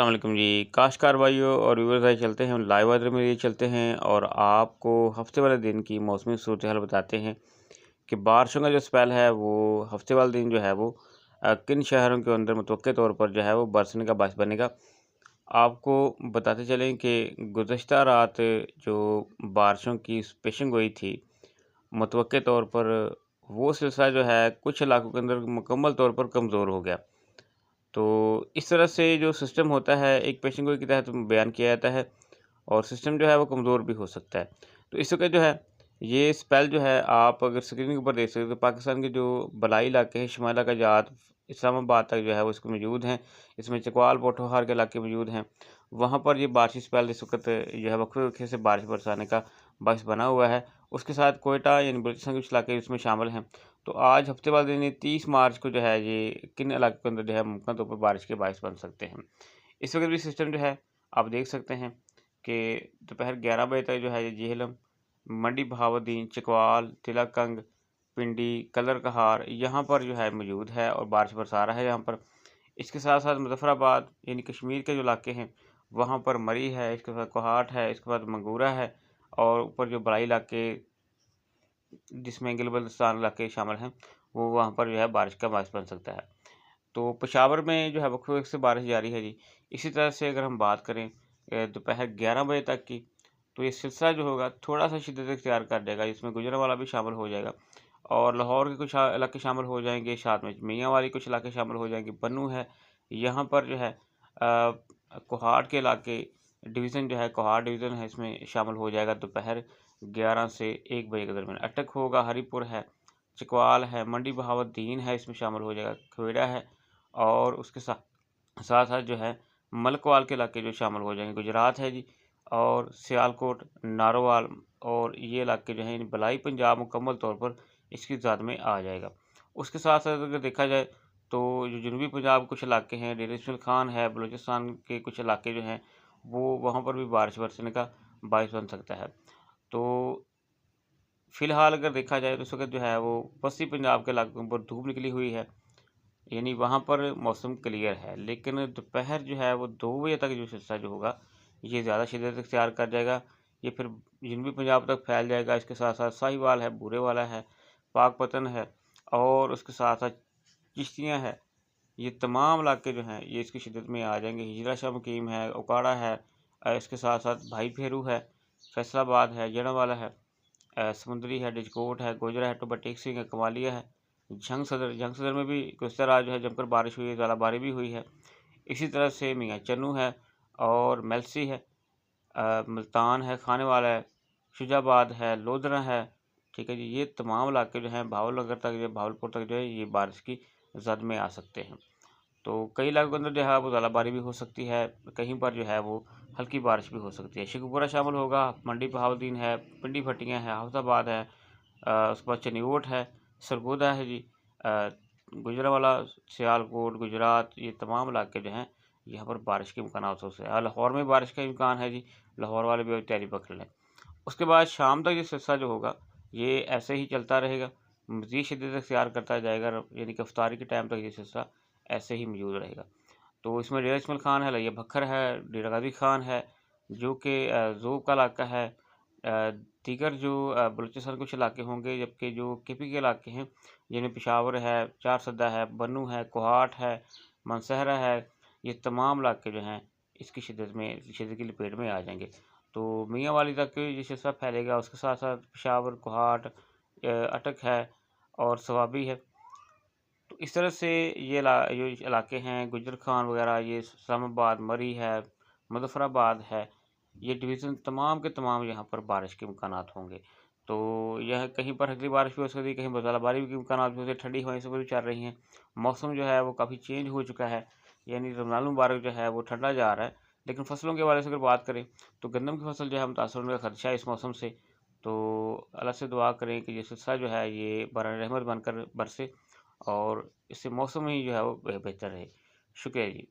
अस्सलाम वालेकुम जी। काश्तकार भाइयों और व्यूअर्स भाई, चलते हैं लाइव वेदर में ये चलते हैं और आपको हफ्ते वाले दिन की मौसमी सूरत हाल बताते हैं कि बारिशों का जो स्पेल है वो हफ्ते वाले दिन जो है वो किन शहरों के अंदर मुतवक्के तौर पर जो है वो बरसने का बायस बनेगा। आपको बताते चलें कि गुज़श्ता रात जो बारिशों की पेशन गोई थी, मुतवक्के तौर पर वो सिलसिला जो है कुछ इलाकों के अंदर मुकम्मल तौर पर कमज़ोर हो गया। तो इस तरह से जो सिस्टम होता है एक पेशन गोई के तहत बयान किया जाता है और सिस्टम जो है वो कमज़ोर भी हो सकता है। तो इस वक़्त जो है ये स्पेल जो है आप अगर स्क्रीन के ऊपर देख सकते हो तो पाकिस्तान के जो बलाई इलाके हैं, शुमाली इलाका जात इस्लामाबाद तक जो है वो इसमें मौजूद हैं। इसमें चकवाल, पोठोहार के इलाके मौजूद हैं। वहाँ पर ये बारिशी स्पेल इस वक़्त जो है वक्फ़े-वक्फ़े से बारिश बरसाने का बाइस बना हुआ है। उसके साथ कोयटा यानी बलूचिस्तान के कुछ इलाके इसमें शामिल हैं। तो आज हफ्ते वाले दिन 30 मार्च को जो है ये किन इलाकों के अंदर जो है मुमकिन तौर पर बारिश के बाइस बन सकते हैं। इस वक़्त भी सिस्टम जो है आप देख सकते हैं कि दोपहर 11 बजे तक जो है ये जेहलम, मंडी बहाउद्दीन, चकवाल, तिलकंग, पिंडी, कलर कहार यहाँ पर जो है मौजूद है और बारिश बरसा रहा है यहाँ पर। इसके साथ-साथ मुज़फ़्फ़राबाद यानी कश्मीर के जो इलाके हैं, वहाँ पर मरी है, इसके बाद कोहाट है, इसके बाद मंगूरा है और ऊपर जो बड़ाई इलाके जिसमें गिलबल्तिस्तान इलाके शामिल हैं, वो वहाँ पर जो है बारिश का बायस बन सकता है। तो पेशावर में जो है वक़्फ़े-वक़्फ़े से बारिश जारी है जी। इसी तरह से अगर हम बात करें दोपहर 11 बजे तक की, तो ये सिलसिला जो होगा थोड़ा-सा शिद्दत इख्तियार कर जाएगा, इसमें गुजरांवाला भी शामिल हो जाएगा और लाहौर के कुछ इलाके शामिल हो जाएँगे, साथ में मियांवाली कुछ इलाके शामिल हो जाएँगे, बन्नू है, यहाँ पर जो है कोहाट के इलाके डिवीज़न जो है कोहाट डिवीज़न है इसमें शामिल हो जाएगा दोपहर 11 से 1 बजे के दरमियान। अटक होगा, हरीपुर है, चकवाल है, मंडी बहाउद्दीन है इसमें शामिल हो जाएगा, खेड़ा है और उसके साथ-साथ जो है मलकवाल के इलाके जो शामिल हो जाएँगे, गुजरात है जी और सियालकोट, नारोवाल और ये इलाके जो हैं यानी बलाई पंजाब मुकम्मल तौर पर इसकी ज़द में आ जाएगा। उसके साथ-साथ अगर देखा जाए तो जो जनूबी पंजाब कुछ इलाके हैं, डेरा इस्माइल खान है, बलूचिस्तान के कुछ इलाके जो हैं, वो वहाँ पर भी बारिश बरसने का बायस बन सकता है। तो फ़िलहाल अगर देखा जाए तो इस वक़्त जो है वो पश्चिमी पंजाब के इलाकों पर धूप निकली हुई है, यानी वहाँ पर मौसम क्लियर है। लेकिन दोपहर जो है वो 2 बजे तक जो सिलसिला जो होगा, ये ज़्यादा शिद्दत इख्तियार कर जाएगा। ये फिर जनूबी पंजाब तक फैल जाएगा। इसके साथ-साथ साहिवाल है, बूरेवाला है, पाकपतन है और उसके साथ-साथ चिश्तियाँ है। ये तमाम इलाके जो हैं, ये इसकी शिद्दत में आ जाएँगे। हिजरा शाह मुकीम है, उकाड़ा है इसके साथ-साथ भाई फेरू है, फैसलाबाद है, जड़ांवाला है, समुंदरी है, डिजकोट है, गोजरा है, टोबा टेक सिंह है, कमालिया है, झंग सदर में भी गुज़श्ता रात जो है जमकर बारिश हुई है, ज़्यादा भी हुई है। इसी तरह से मियां चन्नू है और मेलसी है, मुल्तान है, खानेवाला है, शुजाबाद है, लोधरा है, ठीक है जी। ये तमाम इलाके जो हैं भावलपुर तक जो है ये बारिश की ज़द में आ सकते हैं। तो कई इलाकों के अंदर जो है वो ज़्यादा भी हो सकती है, कहीं पर जो है वो हल्की बारिश भी हो सकती है। शेखुपुरा शामिल होगा, मंडी बहाउद्दीन है, पिंडी भट्टियाँ है, हाफिज़ाबाद है, उसके बाद चनियोट है, सरगोदा है जी, गुजरांवाला, सियालकोट, गुजरात ये तमाम इलाके जो हैं यहाँ पर बारिश के इम्कानात हो सकते हैं। लाहौर में बारिश का इम्कान है जी, लाहौर वाले भी तैयारी पकड़ लें। उसके बाद शाम तक ये सिलसिला जो होगा, ये ऐसे ही चलता रहेगा, मज़ीद शिद्दत इख्तियार करता जाएगा यानी कि इफ्तारी के टाइम तक ये सिलसिला ऐसे ही मौजूद रहेगा। तो इसमें डेरा इस्माइल खान है, लिया भक्खर है, डेरा गाज़ी खान है, जो कि ज़ोब का इलाका है। दीगर जो बलूचिस्तान कुछ इलाके होंगे, जबकि जो केपी के इलाके हैं, जिनमें पेशावर है, चारसद्दा है, बन्नू है, कोहाट है, मानसहरा है, ये तमाम इलाके जो हैं, इसकी शिद्दत की लपेट में आ जाएँगे। तो मियांवाली तक ये सिलसिला फैलेगा, उसके साथ-साथ पेशावर, कोहाट अटक है और सवाबी है। तो इस तरह से ये इलाके हैं गुजर खान वगैरह, ये इस्लामाबाद, मरी है, मुज़फ़्फ़राबाद है, ये डिवीज़न तमाम के तमाम यहाँ पर बारिश के इम्कानात होंगे। तो यह कहीं पर हल्की बारिश भी हो सकती है, कहीं पर ज़्यादा के इम्कानात भी हो सकते हैं, ठंडी हवाएँ इस वक़्त भी चल रही हैं। मौसम जो है वो काफ़ी चेंज हो चुका है, यानी रमज़ान मुबारक जो है वो ठंडा जा रहा है। लेकिन फसलों के हवाले से अगर बात करें, तो गंदम की फसल जो है मुतासर होने का खदशा है इस मौसम से। तो अल्लाह से दुआ करें कि ये सिलसिला जो है ये बराए रहमत बनकर बरसे और इससे मौसम ही जो है वो बेहतर रहे। शुक्रिया जी।